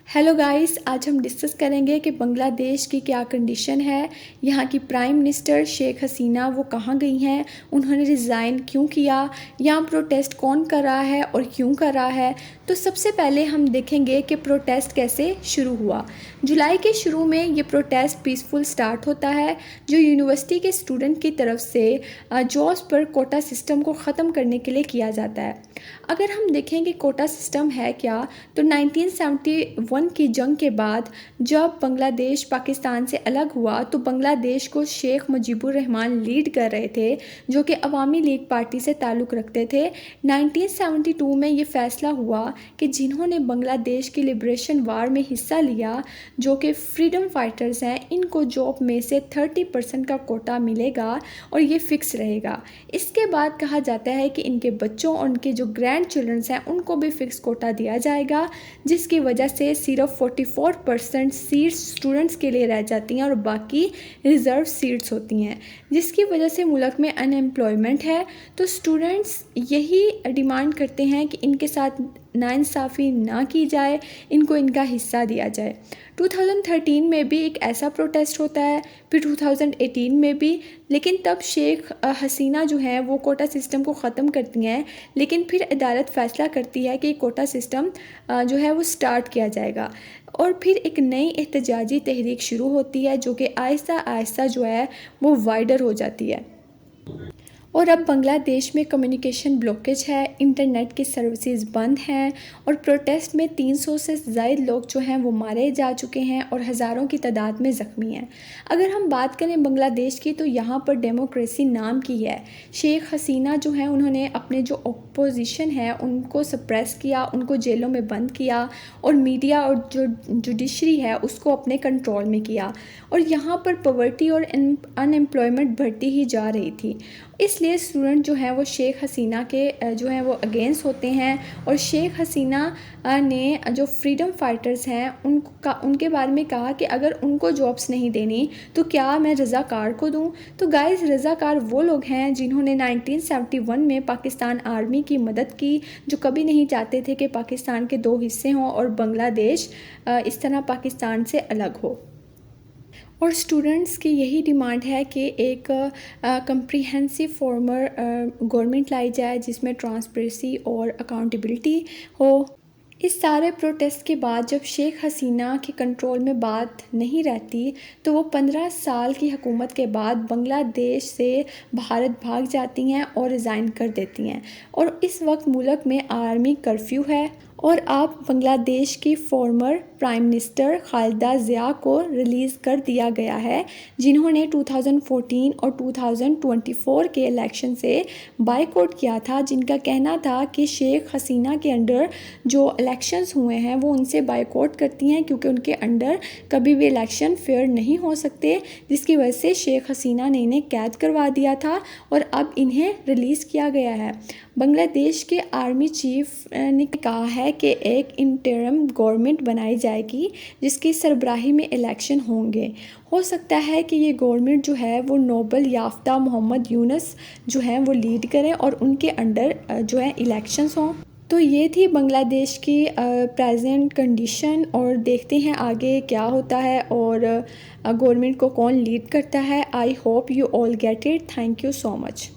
Hello guys, आज हम discuss करेंगे कि बांग्लादेश की क्या कंडीशन है। यहाँ की प्राइम मिनिस्टर शेख हसीना वो कहाँ गई हैं, उन्होंने रिज़ाइन क्यों किया, यहाँ प्रोटेस्ट कौन कर रहा है और क्यों कर रहा है। तो सबसे पहले हम देखेंगे कि प्रोटेस्ट कैसे शुरू हुआ। जुलाई के शुरू में ये प्रोटेस्ट पीसफुल स्टार्ट होता है, जो यूनिवर्सिटी के स्टूडेंट की तरफ से जॉब्स पर कोटा सिस्टम को ख़त्म करने के लिए किया जाता है। अगर हम देखें कि कोटा सिस्टम है क्या, तो 1971 की जंग के बाद जब बांग्लादेश पाकिस्तान से अलग हुआ तो बांग्लादेश को शेख मुजीबुर रहमान लीड कर रहे थे, जो कि अवामी लीग पार्टी से ताल्लुक़ रखते थे। 1972 में ये फ़ैसला हुआ कि जिन्होंने बांग्लादेश की लिबरेशन वार में हिस्सा लिया, जो कि फ्रीडम फाइटर्स हैं, इनको जॉब में से 30% का कोटा मिलेगा और ये फ़िक्स रहेगा। इसके बाद कहा जाता है कि इनके बच्चों और उनके जो ग्रैंड चिल्ड्रंस हैं उनको भी फ़िक्स कोटा दिया जाएगा, जिसकी वजह से सिर्फ 44% सीट्स स्टूडेंट्स के लिए रह जाती हैं और बाकी रिज़र्व सीट्स होती हैं, जिसकी वजह से मुल्क में अनएम्प्लॉयमेंट है। तो स्टूडेंट्स यही डिमांड करते हैं कि इनके साथ नाइंसाफ़ी ना की जाए, इनको इनका हिस्सा दिया जाए। 2013 में भी एक ऐसा प्रोटेस्ट होता है, फिर 2018 में भी, लेकिन तब शेख हसीना जो है वो कोटा सिस्टम को ख़त्म करती हैं, लेकिन फिर अदालत फ़ैसला करती है कि कोटा सिस्टम जो है वो स्टार्ट किया जाएगा और फिर एक नई एहतजाजी तहरीक शुरू होती है, जो कि आहिस्ता आहिस्ता जो है वो वाइडर हो जाती है। और अब बांग्लादेश में कम्युनिकेशन ब्लॉकेज है, इंटरनेट की सर्विसेज बंद हैं और प्रोटेस्ट में 300 से ज़ायद लोग जो हैं वो मारे जा चुके हैं और हज़ारों की तादाद में ज़ख्मी हैं। अगर हम बात करें बांग्लादेश की, तो यहाँ पर डेमोक्रेसी नाम की है। शेख हसीना जो हैं उन्होंने अपने जो अपोजिशन है उनको सप्रेस किया, उनको जेलों में बंद किया और मीडिया और जो जुडिशरी है उसको अपने कंट्रोल में किया। और यहाँ पर पॉवर्टी और अनएम्प्लॉयमेंट बढ़ती ही जा रही थी, इसलिए स्टूडेंट जो हैं वो शेख हसीना के जो हैं वो अगेंस्ट होते हैं। और शेख हसीना ने जो फ्रीडम फाइटर्स हैं उनके बारे में कहा कि अगर उनको जॉब्स नहीं देनी तो क्या मैं रज़ाकार को दूं। तो गाइस, रज़ाकार वो लोग हैं जिन्होंने 1971 में पाकिस्तान आर्मी की मदद की, जो कभी नहीं चाहते थे कि पाकिस्तान के दो हिस्से हों और बांग्लादेश इस तरह पाकिस्तान से अलग हो। और स्टूडेंट्स की यही डिमांड है कि एक कंप्रीहेंसिव फॉर्मर गवर्नमेंट लाई जाए, जिसमें ट्रांसपेरेंसी और अकाउंटेबिलिटी हो। इस सारे प्रोटेस्ट के बाद जब शेख हसीना के कंट्रोल में बात नहीं रहती, तो वो 15 साल की हुकूमत के बाद बांग्लादेश से भारत भाग जाती हैं और रिज़ाइन कर देती हैं। और इस वक्त मुल्क में आर्मी कर्फ्यू है और अब बांग्लादेश की former prime minister Khaleda Zia को रिलीज़ कर दिया गया है, जिन्होंने 2014 और 2024 के इलेक्शन से बायकॉट किया था, जिनका कहना था कि शेख हसीना के अंडर जो इलेक्शंस हुए हैं वो उनसे बायकॉट करती हैं, क्योंकि उनके अंडर कभी भी इलेक्शन फेयर नहीं हो सकते, जिसकी वजह से शेख हसीना ने इन्हें कैद करवा दिया था और अब इन्हें रिलीज़ किया गया है। बांग्लादेश के आर्मी चीफ ने कहा है कि एक इंटरिम गवर्नमेंट बनाई जाएगी, जिसकी सरबराही में इलेक्शन होंगे। हो सकता है कि ये गवर्नमेंट जो है वो नोबल याफ्ता मोहम्मद यूनुस जो हैं वो लीड करें और उनके अंडर जो है इलेक्शंस हों। तो ये थी बांग्लादेश की प्रेजेंट कंडीशन, और देखते हैं आगे क्या होता है और गवर्नमेंट को कौन लीड करता है। I hope you all get it. Thank you so much.